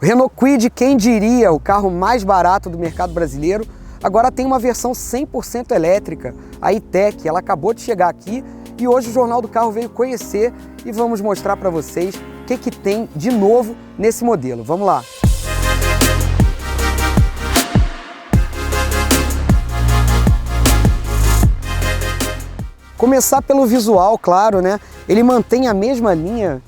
O Renault Kwid, quem diria, o carro mais barato do mercado brasileiro, agora tem uma versão 100% elétrica, a E-Tech. Ela acabou de chegar aqui e hoje o Jornal do Carro veio conhecer e vamos mostrar para vocês o que tem de novo nesse modelo. Vamos lá! Começar pelo visual, claro, né? Ele mantém a mesma linha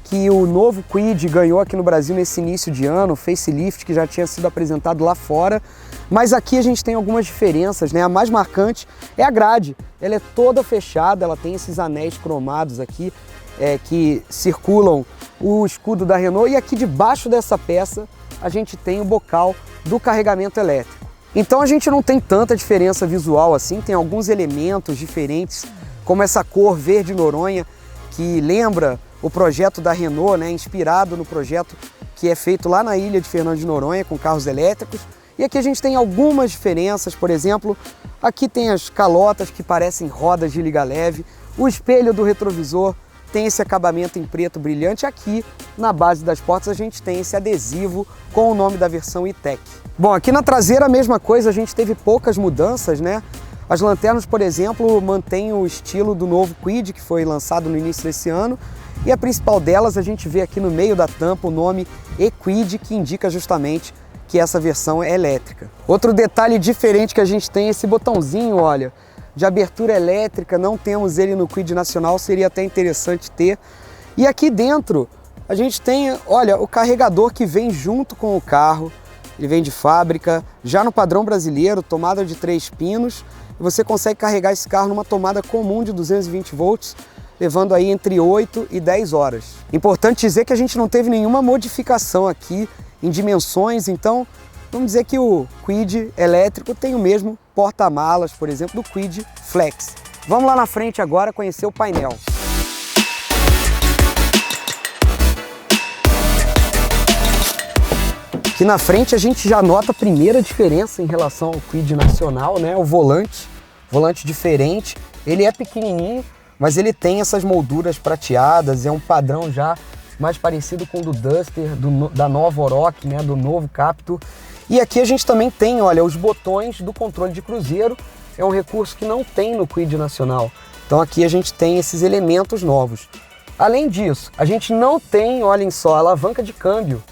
que o novo Kwid ganhou aqui no Brasil nesse início de ano, o facelift que já tinha sido apresentado lá fora, mas aqui a gente tem algumas diferenças, né? A mais marcante é a grade, ela é toda fechada, ela tem esses anéis cromados aqui que circulam o escudo da Renault, e aqui debaixo dessa peça a gente tem o bocal do carregamento elétrico. Então a gente não tem tanta diferença visual assim, tem alguns elementos diferentes, como essa cor verde Noronha, que lembra o projeto da Renault, né, inspirado no projeto que é feito lá na ilha de Fernando de Noronha com carros elétricos. E aqui a gente tem algumas diferenças, por exemplo, aqui tem as calotas que parecem rodas de liga leve, o espelho do retrovisor tem esse acabamento em preto brilhante, aqui na base das portas a gente tem esse adesivo com o nome da versão E-Tech. Bom, aqui na traseira a mesma coisa, a gente teve poucas mudanças, né? As lanternas, por exemplo, mantêm o estilo do novo Kwid, que foi lançado no início desse ano, e a principal delas a gente vê aqui no meio da tampa o nome E-Kwid, que indica justamente que essa versão é elétrica. Outro detalhe diferente que a gente tem é esse botãozinho, olha, de abertura elétrica, não temos ele no Kwid nacional, seria até interessante ter. E aqui dentro a gente tem, olha, o carregador que vem junto com o carro, ele vem de fábrica, já no padrão brasileiro, tomada de 3 pinos, e você consegue carregar esse carro numa tomada comum de 220 volts, levando aí entre 8 e 10 horas. Importante dizer que a gente não teve nenhuma modificação aqui em dimensões, então vamos dizer que o Kwid elétrico tem o mesmo porta-malas, por exemplo, do Kwid Flex. Vamos lá na frente agora conhecer o painel. Aqui na frente a gente já nota a primeira diferença em relação ao Kwid nacional, né? O volante diferente, ele é pequenininho, mas ele tem essas molduras prateadas, é um padrão já mais parecido com o do Duster, da nova Oroch, né? Do novo Captur. E aqui a gente também tem, olha, os botões do controle de cruzeiro, é um recurso que não tem no Kwid nacional. Então aqui a gente tem esses elementos novos. Além disso, a gente não tem, olhem só, alavanca de câmbio.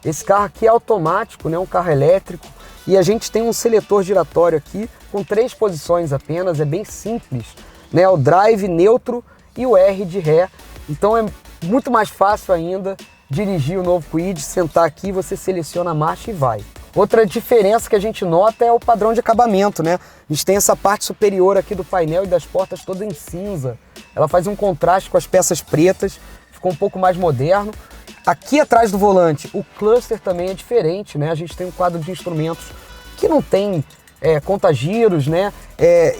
Esse carro aqui é automático, né? Um carro elétrico, e a gente tem um seletor giratório aqui com 3 posições apenas, é bem simples, né? O drive, neutro e o R de ré. Então é muito mais fácil ainda dirigir o novo Kwid, sentar aqui, você seleciona a marcha e vai. Outra diferença que a gente nota é o padrão de acabamento, né? A gente tem essa parte superior aqui do painel e das portas toda em cinza. Ela faz um contraste com as peças pretas, ficou um pouco mais moderno. Aqui atrás do volante, o cluster também é diferente, né? A gente tem um quadro de instrumentos que não tem contagiros, né?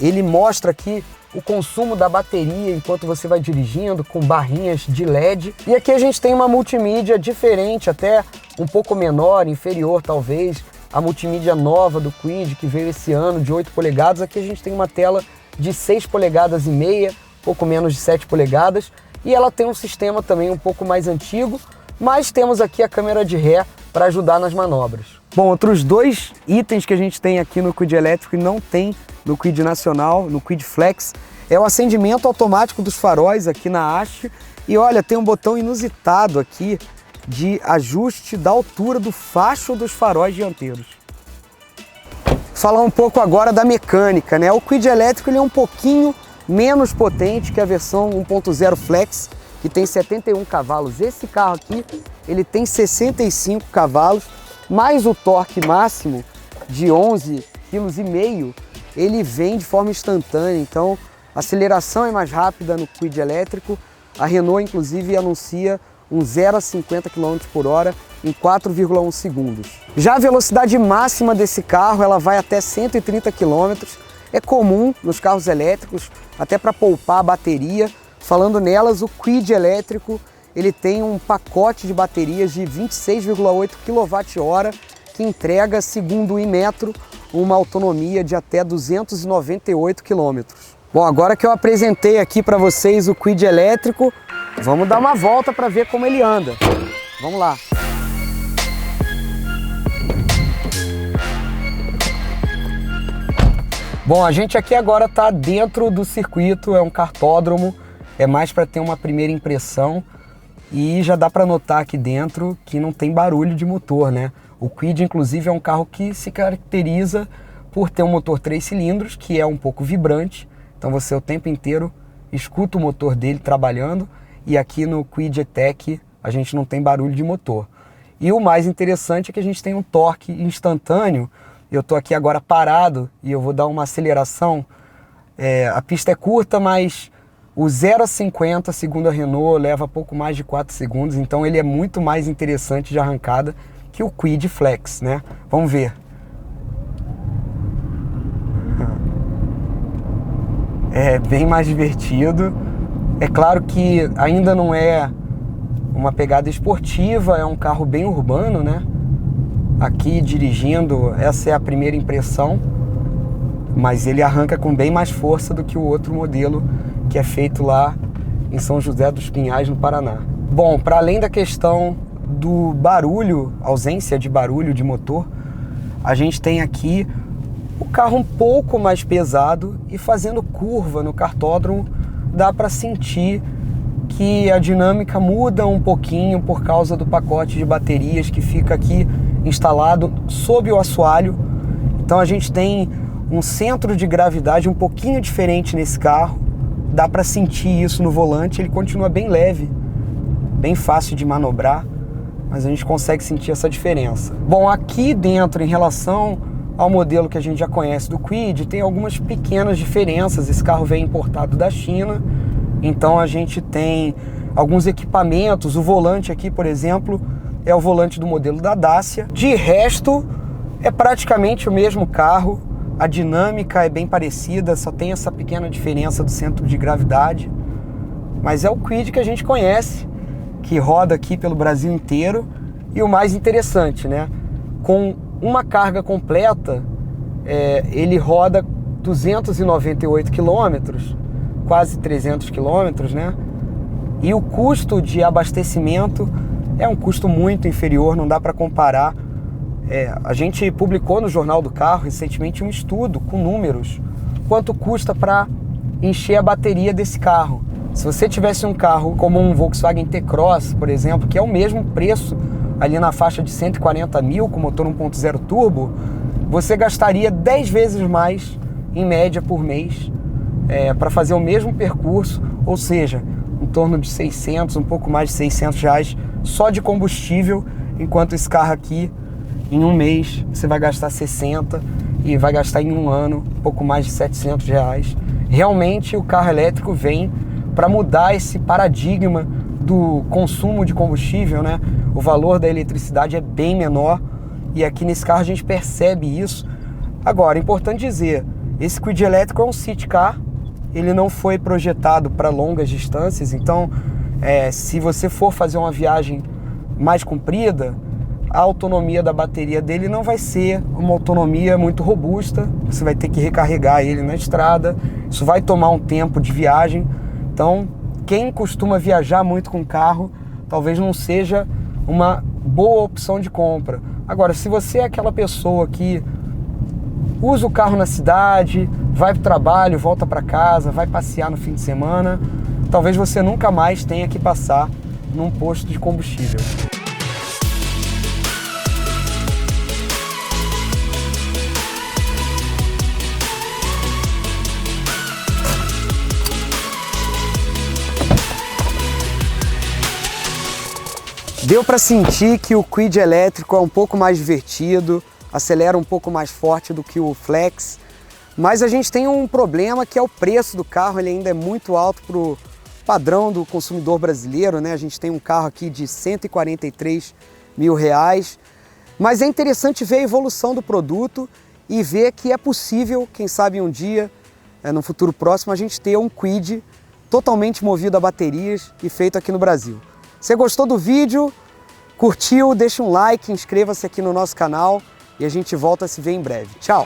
Ele mostra aqui o consumo da bateria enquanto você vai dirigindo, com barrinhas de LED. E aqui a gente tem uma multimídia diferente, até um pouco menor, inferior talvez, à multimídia nova do Kwid, que veio esse ano, de 8 polegadas. Aqui a gente tem uma tela de 6 polegadas e meia, pouco menos de 7 polegadas, e ela tem um sistema também um pouco mais antigo, mas temos aqui a câmera de ré para ajudar nas manobras. Bom, outros 2 itens que a gente tem aqui no Kwid elétrico e não tem no Kwid nacional, no Kwid Flex, é o acendimento automático dos faróis aqui na haste. E olha, tem um botão inusitado aqui de ajuste da altura do facho dos faróis dianteiros. Falar um pouco agora da mecânica, né? O Kwid elétrico ele é um pouquinho menos potente que a versão 1.0 Flex, que tem 71 cavalos. Esse carro aqui, ele tem 65 cavalos, mais o torque máximo de 11,5 kg, ele vem de forma instantânea, então a aceleração é mais rápida no Kwid elétrico. A Renault, inclusive, anuncia um 0 a 50 km por hora em 4,1 segundos. Já a velocidade máxima desse carro, ela vai até 130 km. É comum nos carros elétricos, até para poupar a bateria. Falando nelas, o Kwid elétrico ele tem um pacote de baterias de 26,8 kWh que entrega, segundo o Inmetro, uma autonomia de até 298 km. Bom, agora que eu apresentei aqui para vocês o Kwid elétrico, vamos dar uma volta para ver como ele anda. Vamos lá! Bom, a gente aqui agora está dentro do circuito, é um kartódromo, é mais para ter uma primeira impressão e já dá para notar aqui dentro que não tem barulho de motor, né? O Kwid, inclusive, é um carro que se caracteriza por ter um motor 3 cilindros, que é um pouco vibrante, então você o tempo inteiro escuta o motor dele trabalhando, e aqui no Kwid E-Tech a gente não tem barulho de motor. E o mais interessante é que a gente tem um torque instantâneo. Eu estou aqui agora parado e eu vou dar uma aceleração. A pista é curta, mas o 0 a 50, segundo a Renault, leva pouco mais de 4 segundos. Então ele é muito mais interessante de arrancada que o Kwid Flex, né? Vamos ver. É bem mais divertido. É claro que ainda não é uma pegada esportiva, é um carro bem urbano, né? Aqui dirigindo, essa é a primeira impressão, mas ele arranca com bem mais força do que o outro modelo que é feito lá em São José dos Pinhais, no Paraná. Bom, para além da questão do barulho, ausência de barulho de motor, a gente tem aqui o carro um pouco mais pesado e fazendo curva no kartódromo, dá para sentir que a dinâmica muda um pouquinho por causa do pacote de baterias que fica aqui instalado sob o assoalho. Então a gente tem um centro de gravidade um pouquinho diferente nesse carro, dá para sentir isso no volante. Ele continua bem leve, bem fácil de manobrar, mas a gente consegue sentir essa diferença. Bom, aqui dentro, em relação ao modelo que a gente já conhece do Kwid, tem algumas pequenas diferenças. Esse carro vem importado da China, então a gente tem alguns equipamentos. O volante aqui, por exemplo, é o volante do modelo da Dacia. De resto, é praticamente o mesmo carro. A dinâmica é bem parecida, só tem essa pequena diferença do centro de gravidade. Mas é o Kwid que a gente conhece, que roda aqui pelo Brasil inteiro. E o mais interessante, né? Com uma carga completa, ele roda 298 quilômetros, quase 300 quilômetros, né? E o custo de abastecimento é um custo muito inferior, não dá para comparar. A gente publicou no Jornal do Carro recentemente um estudo com números. Quanto custa para encher a bateria desse carro? Se você tivesse um carro como um Volkswagen T-Cross, por exemplo, que é o mesmo preço, ali na faixa de 140 mil, com motor 1.0 turbo, você gastaria 10 vezes mais, em média, por mês, para fazer o mesmo percurso, ou seja, em torno de 600, um pouco mais de 600 reais só de combustível, enquanto esse carro aqui, em um mês, você vai gastar 60 e vai gastar em um ano um pouco mais de 700 reais. Realmente o carro elétrico vem para mudar esse paradigma do consumo de combustível, né? O valor da eletricidade é bem menor e aqui nesse carro a gente percebe isso. Agora, é importante dizer, esse Kwid elétrico é um city car, ele não foi projetado para longas distâncias, então se você for fazer uma viagem mais comprida, a autonomia da bateria dele não vai ser uma autonomia muito robusta, você vai ter que recarregar ele na estrada, isso vai tomar um tempo de viagem. Então, quem costuma viajar muito com carro, talvez não seja uma boa opção de compra. Agora, se você é aquela pessoa que usa o carro na cidade, vai para o trabalho, volta para casa, vai passear no fim de semana, talvez você nunca mais tenha que passar num posto de combustível. Deu para sentir que o Kwid elétrico é um pouco mais divertido, acelera um pouco mais forte do que o Flex, mas a gente tem um problema que é o preço do carro. Ele ainda é muito alto para o padrão do consumidor brasileiro, né? A gente tem um carro aqui de 143 mil reais, mas é interessante ver a evolução do produto e ver que é possível, quem sabe um dia, no futuro próximo, a gente ter um Kwid totalmente movido a baterias e feito aqui no Brasil. Você gostou do vídeo? Curtiu? Deixa um like, inscreva-se aqui no nosso canal e a gente volta a se ver em breve. Tchau!